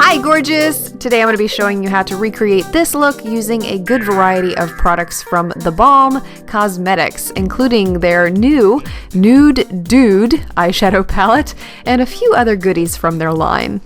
Hi gorgeous! Today I'm going to be showing you how to recreate this look using a good variety of products from TheBalm Cosmetics, including their new Nude Dude eyeshadow palette and a few other goodies from their line.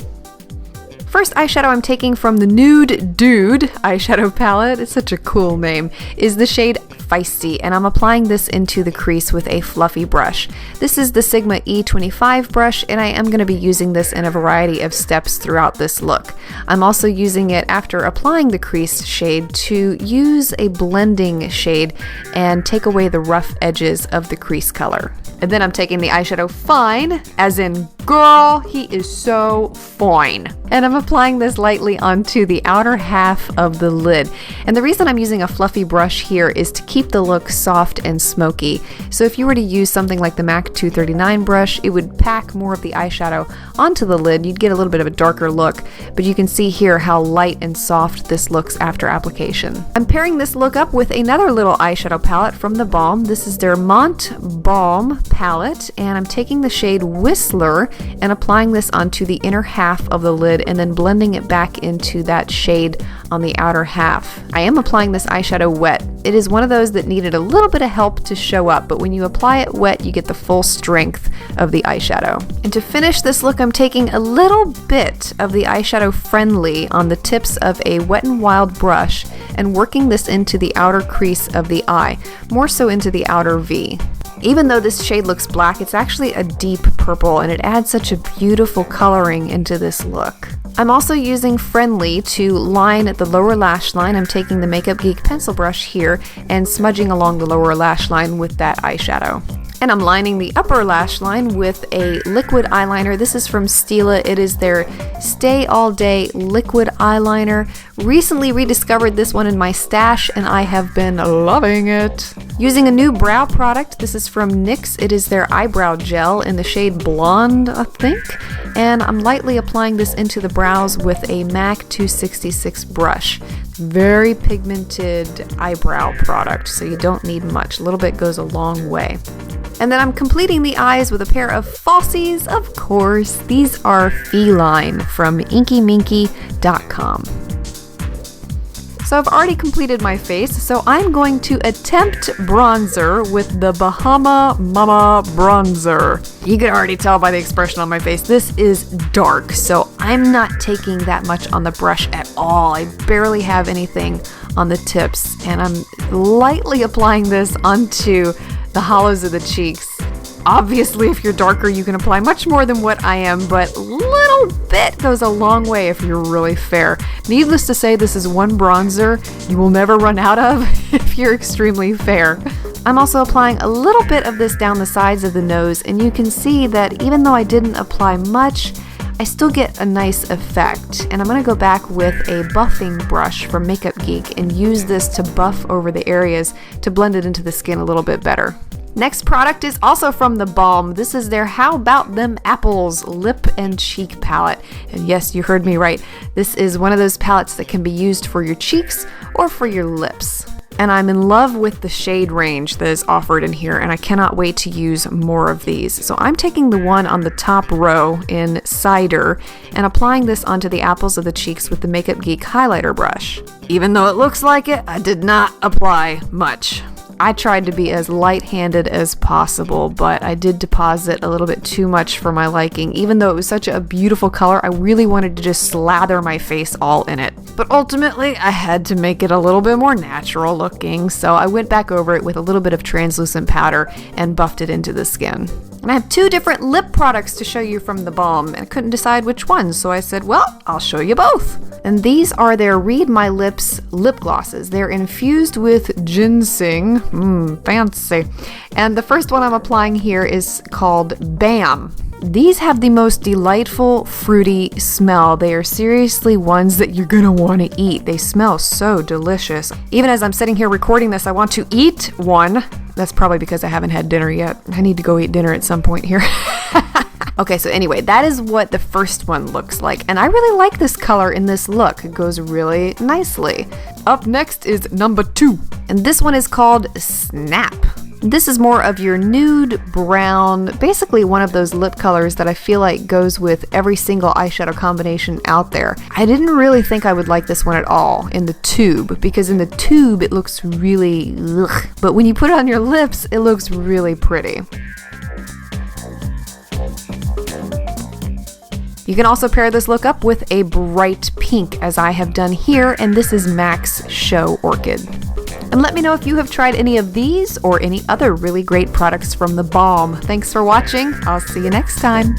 First eyeshadow I'm taking from the Nude Dude eyeshadow palette, it's such a cool name, is the shade Feisty, and I'm applying this into the crease with a fluffy brush. This is the Sigma E25 brush, and I am going to be using this in a variety of steps throughout this look. I'm also using it after applying the crease shade to use a blending shade and take away the rough edges of the crease color. And then I'm taking the eyeshadow Fine, as in girl, he is so fine. And I'm applying this lightly onto the outer half of the lid. And the reason I'm using a fluffy brush here is to keep the look soft and smoky. So if you were to use something like the MAC 239 brush, it would pack more of the eyeshadow onto the lid. You'd get a little bit of a darker look, but you can see here how light and soft this looks after application. I'm pairing this look up with another little eyeshadow palette from TheBalm. This is their Mont Balm palette, and I'm taking the shade Whistler and applying this onto the inner half of the lid and then blending it back into that shade on the outer half. I am applying this eyeshadow wet. It is one of those that needed a little bit of help to show up, but when you apply it wet, you get the full strength of the eyeshadow. And to finish this look, I'm taking a little bit of the eyeshadow Friendly on the tips of a Wet n Wild brush and working this into the outer crease of the eye, more so into the outer V. Even though this shade looks black, it's actually a deep purple, and it adds such a beautiful coloring into this look. I'm also using Friendly to line the lower lash line. I'm taking the Makeup Geek pencil brush here and smudging along the lower lash line with that eyeshadow. And I'm lining the upper lash line with a liquid eyeliner. This is from Stila. It is their Stay All Day liquid eyeliner. Recently rediscovered this one in my stash, and I have been loving it. Using a new brow product, this is from NYX. It is their eyebrow gel in the shade Blonde, I think. And I'm lightly applying this into the brows with a MAC 266 brush. Very pigmented eyebrow product, so you don't need much. A little bit goes a long way. And then I'm completing the eyes with a pair of falsies, of course. These are Feline from inkyminky.com. So I've already completed my face, so I'm going to attempt bronzer with the Bahama Mama bronzer. You can already tell by the expression on my face, this is dark, so I'm not taking that much on the brush at all. I barely have anything on the tips, and I'm lightly applying this onto the hollows of the cheeks. Obviously, if you're darker, you can apply much more than what I am, but a little bit goes a long way if you're really fair. Needless to say, this is one bronzer you will never run out of if you're extremely fair. I'm also applying a little bit of this down the sides of the nose, and you can see that even though I didn't apply much, I still get a nice effect. And I'm going to go back with a buffing brush from Makeup Geek and use this to buff over the areas to blend it into the skin a little bit better. Next product is also from TheBalm. This is their How Bout Them Apples lip and cheek palette. And yes, you heard me right. This is one of those palettes that can be used for your cheeks or for your lips. And I'm in love with the shade range that is offered in here, and I cannot wait to use more of these. So I'm taking the one on the top row in Cider and applying this onto the apples of the cheeks with the Makeup Geek highlighter brush. Even though it looks like it, I did not apply much. I tried to be as light-handed as possible, but I did deposit a little bit too much for my liking. Even though it was such a beautiful color, I really wanted to just slather my face all in it. But ultimately, I had to make it a little bit more natural looking, so I went back over it with a little bit of translucent powder and buffed it into the skin. And I have two different lip products to show you from TheBalm, and I couldn't decide which one, so I said, well, I'll show you both. And these are their Read My Lips lip glosses. They're infused with ginseng. Fancy. And the first one I'm applying here is called Bam. These have the most delightful fruity smell. They are seriously ones that you're gonna want to eat. They smell so delicious. Even as I'm sitting here recording this, I want to eat one. That's probably because I haven't had dinner yet. I need to go eat dinner at some point here. Okay, so anyway, that is what the first one looks like, and I really like this color in this look. It goes really nicely. Up next is number 2, and this one is called Snap. This is more of your nude brown, basically one of those lip colors that I feel like goes with every single eyeshadow combination out there. I didn't really think I would like this one at all in the tube, because in the tube it looks really ugh, but when you put it on your lips, it looks really pretty. You can also pair this look up with a bright pink, as I have done here, and this is MAC's Show Orchid. And let me know if you have tried any of these or any other really great products from TheBalm. Thanks for watching. I'll see you next time.